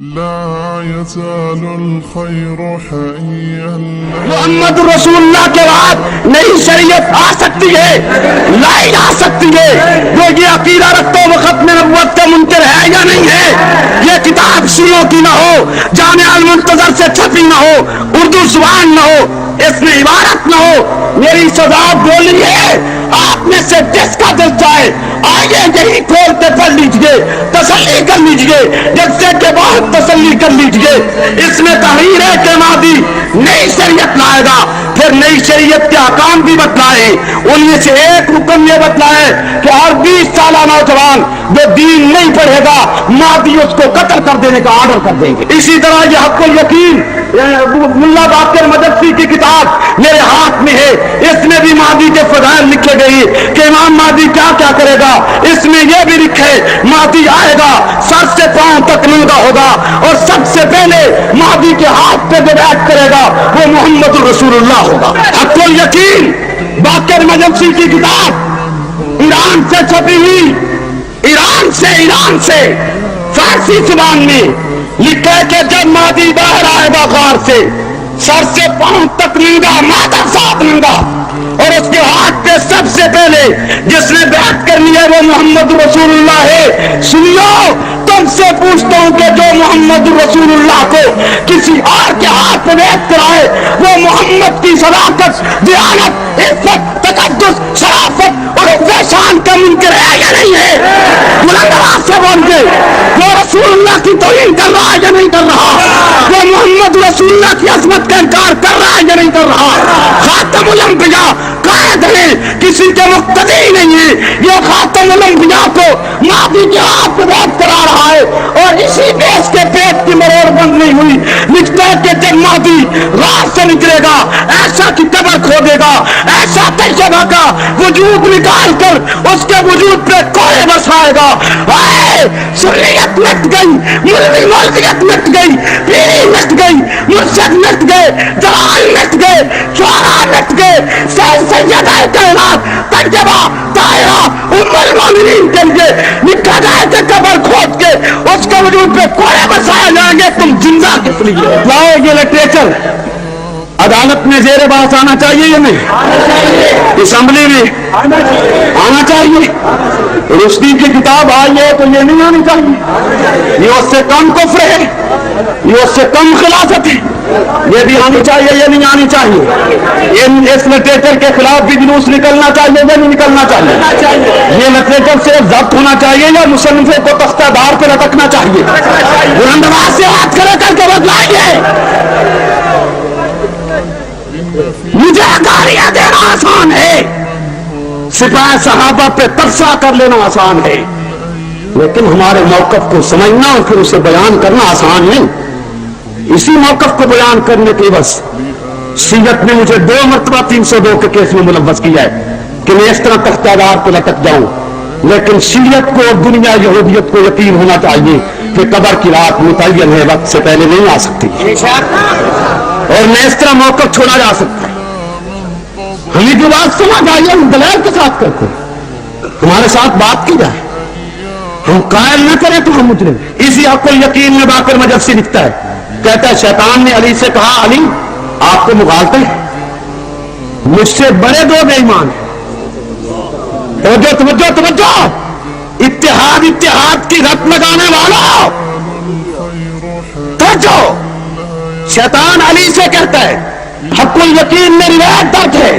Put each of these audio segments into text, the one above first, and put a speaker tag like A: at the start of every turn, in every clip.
A: لا يزال الخير حيا
B: محمد رسول اللہ کے بعد نئی شریعت آ سکتی ہے، لائی جا سکتی ہے۔ وہ یہ عقیدہ رکھتے وہ ختم نبوت کا منکر ہے یا نہیں ہے؟ یہ کتاب شیعوں کی نہ ہو، جامع المنتظر سے چھپی نہ ہو، اردو زبان نہ ہو، اس میں عبارت نہ ہو، میری سزا بولی ہے۔ آپ میں سے جس کا دل چاہے آئیے یہی کھول کے پڑھ لیجئے، تسلی کر لیجئے، جلسے کے بعد تسلی کر لیجئے۔ اس میں تحریر ہے کہ مہدی نئی شریعت لائے گا، پھر نئی شریعت کے احکام بھی بتلائے۔ ان میں سے ایک حکم یہ بتلائے کہ ہر 20 سالہ نوجوان جو دین نہیں پڑھے گا مہدی اس کو قتل کر دینے کا آرڈر کر دیں گے۔ اسی طرح یہ حق الیقین ملا باقر مدرسی کی کتاب میرے ہاتھ میں ہے، اس میں بھی مہدی کے فضائل لکھے گئی کہ امام مہدی کیا کیا کرے گا۔ اس میں یہ بھی لکھے مہدی آئے گا، سر سے پاؤں تک ننگا ہوگا، اور سب سے پہلے مہدی کے ہاتھ پہ جو بیعت کرے گا وہ محمد رسول اللہ ہوگا۔ حق الیقین باقر مدرسی کی کتاب ایران سے چھپی ہوئی، ایران سے فارسی زبان میں لکھا ہے کہ جب مہدی باہر آئے گا غار سے، سر سے پاؤں تک ننگا، مادہ ساتھ ننگا، اور اس کے ہاتھ پہ سب سے پہلے جس نے بیعت کرنی ہے وہ محمد رسول اللہ ہے۔ سنیو، تم سے پوچھتا ہوں کہ جو محمد رسول اللہ کو کسی اور کے ہاتھ پہ بیعت کرائے وہ محمد کی صداقت، دیانت، عزت، تقدس، شرافت اور شان کا منکر ہے یا نہیں ہے؟ بلند آواز سے بول کے وہ رسول اللہ کی توہین کر رہا ہے یا نہیں کر رہا؟ وہ محمد رسول اللہ کی عظمت کا انکار کر رہا ہے یا نہیں کر رہا؟ خاتم الانبیاء قائد ہے، کسی کے مقتدی نہیں ہے، یہ خاتم الانبیاء کو مہدی کے ہاتھ پہ بیعت کرا رہا ہے، اور اسی پہ اس کے پیٹ کی مروڑ بند نہیں ہوئی۔ لکھتا ہے کہ جب مہدی راہ سے نکلے گا ایسا کی قبر کھودے گا، ایسا طیبہ کا وجود نکال کر اس کے وجود پہ کوئے بسائے گا۔ سنیت مٹ گئی، مولویت مٹ گئی، پیری مٹ گئی، مرشد مٹ گئے، جلال مٹ گئے، شعراء مٹ گئے، سیدہ کائنات طیبہ طاہرہ ام المومنین کے لیے لکھا جائے کہ قبر کھود کے اس کے وجود پہ کوئے بسائے جائیں گے، تم زندہ کس لیے؟ لاؤ یہ لٹریچر عدالت میں زیر بحث آنا چاہیے یا نہیں؟ اسمبلی میں آنا چاہیے؟ رشدی کی کتاب آئی ہے تو یہ نہیں آنی چاہیے؟ یہ اس سے کم کفر ہے، یہ اس سے کم خلافت ہے، یہ بھی آنی چاہیے یا نہیں آنی چاہیے؟ اس لٹریچر کے خلاف بھی جلوس نکلنا چاہیے یا نہیں نکلنا چاہیے؟ یہ لٹریچر صرف ضبط ہونا چاہیے یا مصنفے کو تختہ دار پہ لٹکنا چاہیے؟ بلند آواز سے ہاتھ کھڑے کر کے بتلائیے۔ مجھے گالیاں دینا آسان ہے، سپاہ صحابہ پہ ترسا کر لینا آسان ہے، لیکن ہمارے موقف کو سمجھنا اور پھر اسے بیان کرنا آسان نہیں۔ اسی موقف کو بیان کرنے کی بس شیعت نے مجھے 2 مرتبہ 302 کے کیس میں ملوث کیا ہے کہ میں اس طرح تختہ دار پہ لٹک جاؤں، لیکن شیعت کو اور دنیا یہودیت کو یقین ہونا چاہیے کہ قبر کی رات متعین ہے، وقت سے پہلے نہیں آ سکتی، اور میں اس طرح موقف چھوڑا جا سکتا ہے۔ ہمیں جو بات سمجھ آئی ہم دلائل کے ساتھ کرتے ہیں، ہمارے ساتھ بات کی جائے، ہم قائل نہ کریں تو ہم مجرم۔ اسی حق الیقین میں باقر مدرسی لکھتا ہے، کہتا ہے شیطان نے علی سے کہا علی آپ کو مغالطے ہیں، مجھ سے بڑے 2 بے ایمان ہیں۔ توجہ اتحاد کی رت لگانے والا توجہ، شیطان علی سے کہتا ہے، حق الیقین میں روایت درج ہے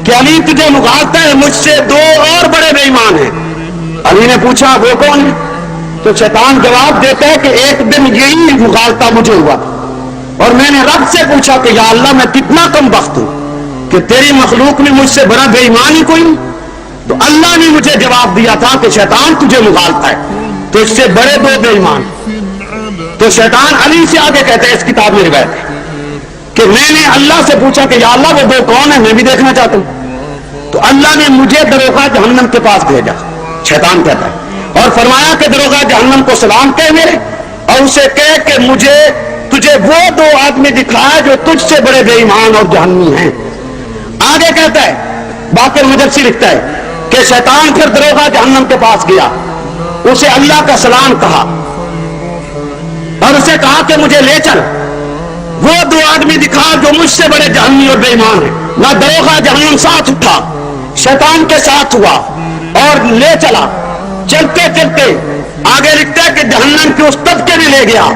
B: کہ علی تجھے مغالطہ ہے، مجھ سے 2 اور بڑے بے ایمان ہیں۔ علی نے پوچھا وہ کون ہے؟ تو شیطان جواب دیتا ہے کہ ایک دن یہی مغالطہ مجھے ہوا اور میں نے رب سے پوچھا کہ یا اللہ میں کتنا کم بخت ہوں کہ تیری مخلوق میں مجھ سے بڑا بے ایمان ہی کوئی نہیں۔ تو اللہ نے مجھے جواب دیا تھا کہ شیطان تجھے مغالطہ ہے تو اس سے بڑے 2 بے ایمان۔ تو شیطان علی سے آگے کہتا ہے، اس کتاب میں روایت ہے کہ میں نے اللہ سے پوچھا کہ یا اللہ وہ 2 کون ہیں، میں بھی دیکھنا چاہتا ہوں۔ تو اللہ نے مجھے دروغہ جہنم کے پاس بھیجا، شیطان کہتا ہے، اور فرمایا کہ دروغہ جہنم کو سلام کہہ میرے، اور اسے کہے کہ مجھے تجھے وہ 2 آدمی دکھائے جو تجھ سے بڑے بے ایمان اور جہنمی ہیں۔ آگے کہتا ہے باقر مدرسی لکھتا ہے کہ شیطان پھر دروغہ جہنم کے پاس گیا، اسے اللہ کا سلام کہا کہا کہ مجھے لے چل. وہ دو آدمی دکھا جو مجھ سے بڑے جہنمی اور بے ایمان ہیں. نہ دروغہ جہنم ساتھ اٹھا, شیطان کے ساتھ ہوا اور لے چلا. چلتے چلتے آگے لکھتا ہے کہ جہنم کے اس طبقے میں لے گیا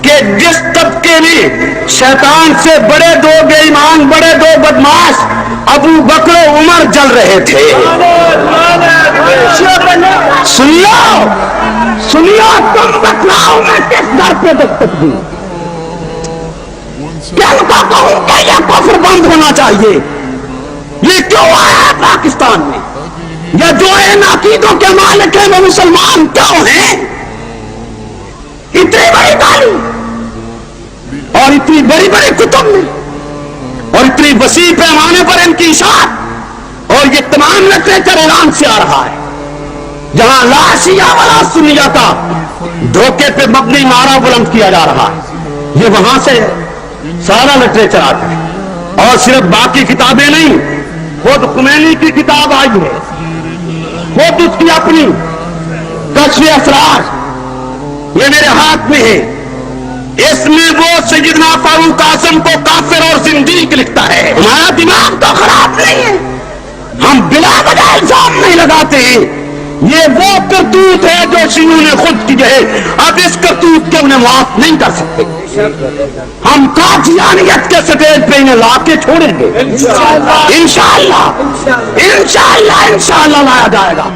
B: کہ جس طبقے میں شیطان سے بڑے دو بے ایمان, بڑے دو بدماش ابو بکر و عمر جل رہے تھے. سنیو تم بتلاؤ میں کس در پہ دستک دوں, کیا ان کو کہوں کہ یہ کفر بند ہونا چاہیے. یہ کیوں آیا ہے پاکستان میں؟ یا جو ان عقیدوں کے مالک ہیں وہ مسلمان کیوں ہیں؟ اتنی بڑی تعلیم اور اتنی بڑی بڑی کتب میں اور اتنی وسیع پیمانے پر ان کی اشاعت اور یہ تمام لٹریچر ایران سے آ رہا ہے, جہاں لا شیعہ ولا سنیہ کا دھوکے پہ مبنی نعرہ بلند کیا جا رہا ہے. یہ وہاں سے سارا لٹریچر آتا ہے. اور صرف باقی کتابیں نہیں, خود خمینی کی کتاب آئی ہے, خود اس کی اپنی کشف اسرار یہ میرے ہاتھ میں ہے. اس میں وہ سیدنا فاروق اعظم کو کافر اور زندیق لکھتا ہے. ہمارا دماغ تو خراب نہیں ہے, ہم بلا وجہ الزام نہیں لگاتے ہیں. یہ وہ کرتوت ہے جو شیعوں نے خود کی ہے. اب اس کرتوت کے انہیں معاف نہیں کر سکتے. ہم قادیانیت کے سٹیج پہ انہیں لا کے چھوڑیں گے. انشاءاللہ لایا جائے گا.